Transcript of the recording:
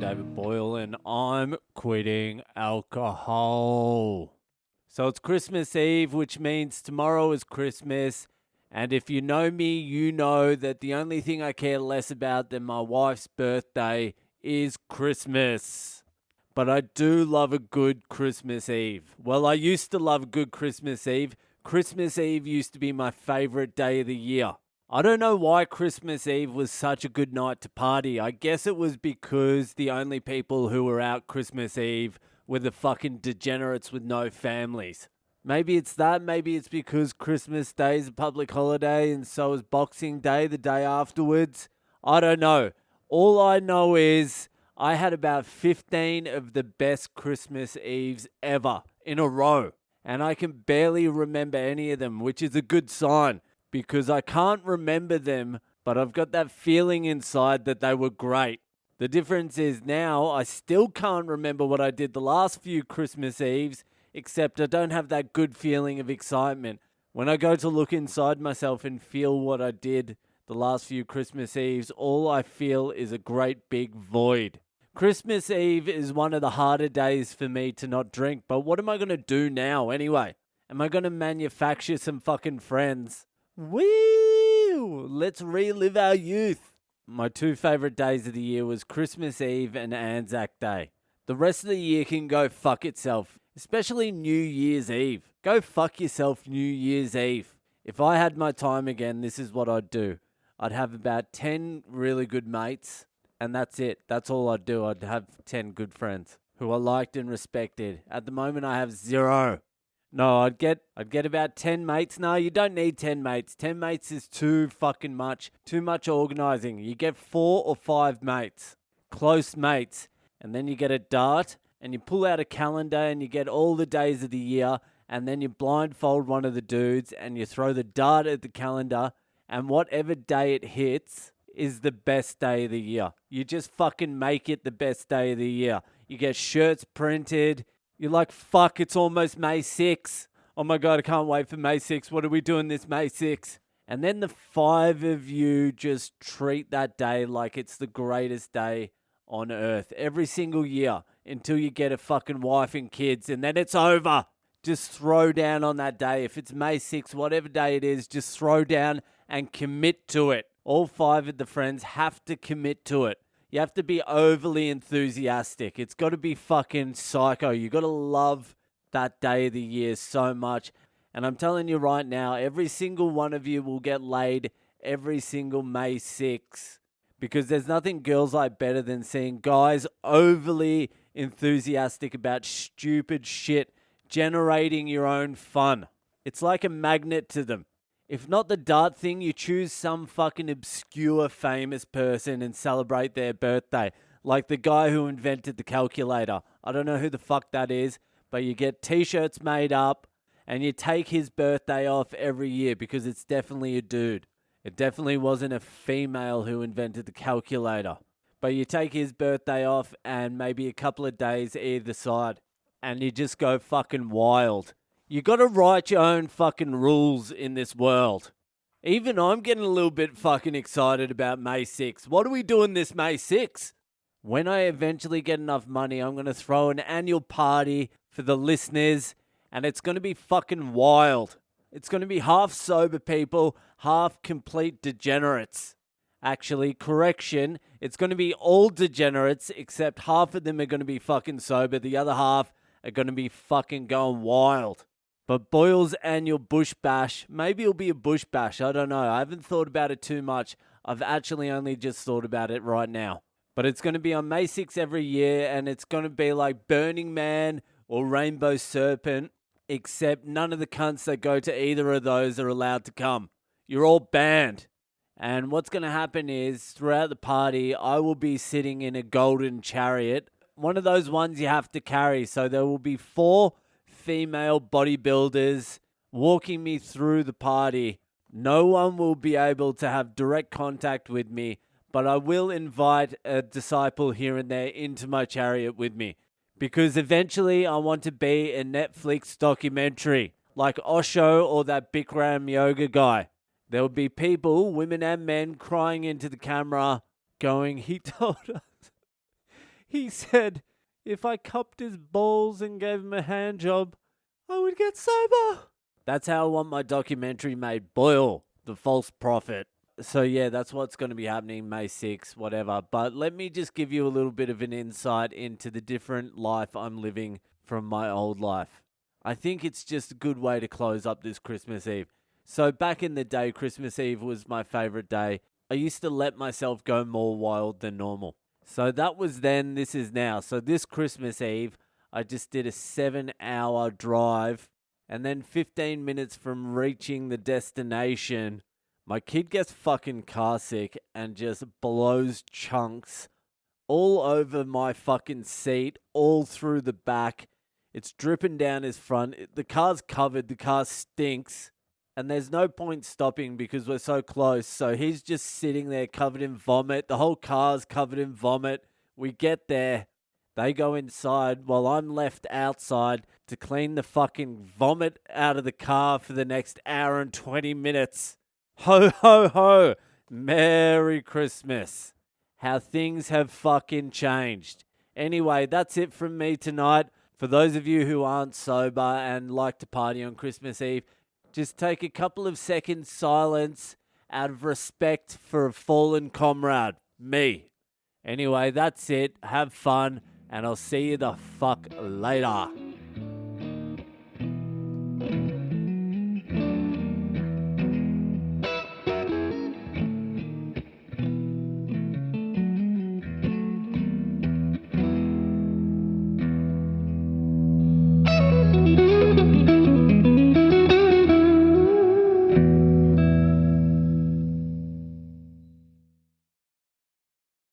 David Boyle, and I'm quitting alcohol. So it's Christmas Eve, which means tomorrow is Christmas. And if you know me, you know that the only thing I care less about than my wife's birthday is Christmas. But I do love a good Christmas Eve. Well, I used to love a good Christmas Eve. Christmas Eve used to be my favorite day of the year. I don't know why Christmas Eve was such a good night to party. I guess it was because the only people who were out Christmas Eve were the fucking degenerates with no families. Maybe it's that. Maybe it's because Christmas Day is a public holiday and so is Boxing Day the day afterwards. I don't know. All I know is I had about 15 of the best Christmas Eves ever in a row. And I can barely remember any of them, which is a good sign because I can't remember them, but I've got that feeling inside that they were great. The difference is now I still can't remember what I did the last few Christmas Eves, except I don't have that good feeling of excitement. When I go to look inside myself and feel what I did the last few Christmas Eves, all I feel is a great big void. Christmas Eve is one of the harder days for me to not drink, but what am I going to do now anyway? Am I going to manufacture some fucking friends? Woo! Let's relive our youth. My two favorite days of the year was Christmas Eve and Anzac Day. The rest of the year can go fuck itself, especially New Year's Eve. Go fuck yourself New Year's Eve. If I had my time again, this is what I'd do. I'd have about 10 really good mates, and that's it. That's all I'd do. I'd have 10 good friends who I liked and respected. At the moment, I have 0. No, I'd get about 10 mates. No, you don't need 10 mates. 10 mates is too fucking much. Too much organizing. You get 4 or 5 mates. Close mates. And then you get a dart and you pull out a calendar and you get all the days of the year and then you blindfold one of the dudes and you throw the dart at the calendar and whatever day it hits is the best day of the year. You just fucking make it the best day of the year. You get shirts printed. You're like, fuck, it's almost May 6. Oh my God, I can't wait for May 6. What are we doing this May 6? And then the 5 of you just treat that day like it's the greatest day on earth every single year until you get a fucking wife and kids and then it's over. Just throw down on that day. If it's May 6, whatever day it is, just throw down and commit to it. All 5 of the friends have to commit to it. You have to be overly enthusiastic. It's got to be fucking psycho. You got to love that day of the year so much. And I'm telling you right now, every single one of you will get laid every single May 6. Because there's nothing girls like better than seeing guys overly enthusiastic about stupid shit, generating your own fun. It's like a magnet to them. If not the dart thing, you choose some fucking obscure famous person and celebrate their birthday. Like the guy who invented the calculator. I don't know who the fuck that is, but you get t-shirts made up and you take his birthday off every year because it's definitely a dude. It definitely wasn't a female who invented the calculator. But you take his birthday off and maybe a couple of days either side and you just go fucking wild. You got to write your own fucking rules in this world. Even I'm getting a little bit fucking excited about May 6. What are we doing this May 6? When I eventually get enough money, I'm going to throw an annual party for the listeners, and it's going to be fucking wild. It's going to be half sober people, half complete degenerates. Actually, correction, it's going to be all degenerates, except half of them are going to be fucking sober. The other half are going to be fucking going wild. But Boyle's annual bush bash, maybe it'll be a bush bash, I don't know. I haven't thought about it too much. I've actually only just thought about it right now. But it's going to be on May 6 every year, and it's going to be like Burning Man or Rainbow Serpent, except none of the cunts that go to either of those are allowed to come. You're all banned. And what's going to happen is, throughout the party, I will be sitting in a golden chariot, one of those ones you have to carry. So there will be 4 female bodybuilders walking me through the party. No one will be able to have direct contact with me, but I will invite a disciple here and there into my chariot with me. Because eventually I want to be a Netflix documentary, like Osho or that Bikram yoga guy. There will be people, women and men, crying into the camera, going, he told us He said if I cupped his balls and gave him a hand job, I would get sober. That's how I want my documentary made. Boyle, the false prophet. So yeah, that's what's going to be happening May 6th, whatever. But let me just give you a little bit of an insight into the different life I'm living from my old life. I think it's just a good way to close up this Christmas Eve. So back in the day, Christmas Eve was my favorite day. I used to let myself go more wild than normal. So that was then, this is now. So this Christmas Eve, I just did a 7-hour drive. And then 15 minutes from reaching the destination, my kid gets fucking car sick and just blows chunks all over my fucking seat, all through the back. It's dripping down his front. The car's covered. The car stinks. And there's no point stopping because we're so close. So he's just sitting there covered in vomit. The whole car's covered in vomit. We get there. They go inside while I'm left outside to clean the fucking vomit out of the car for the next hour and 20 minutes. Ho, ho, ho. Merry Christmas. How things have fucking changed. Anyway, that's it from me tonight. For those of you who aren't sober and like to party on Christmas Eve, just take a couple of seconds silence out of respect for a fallen comrade, me. Anyway, that's it. Have fun, and I'll see you the fuck later.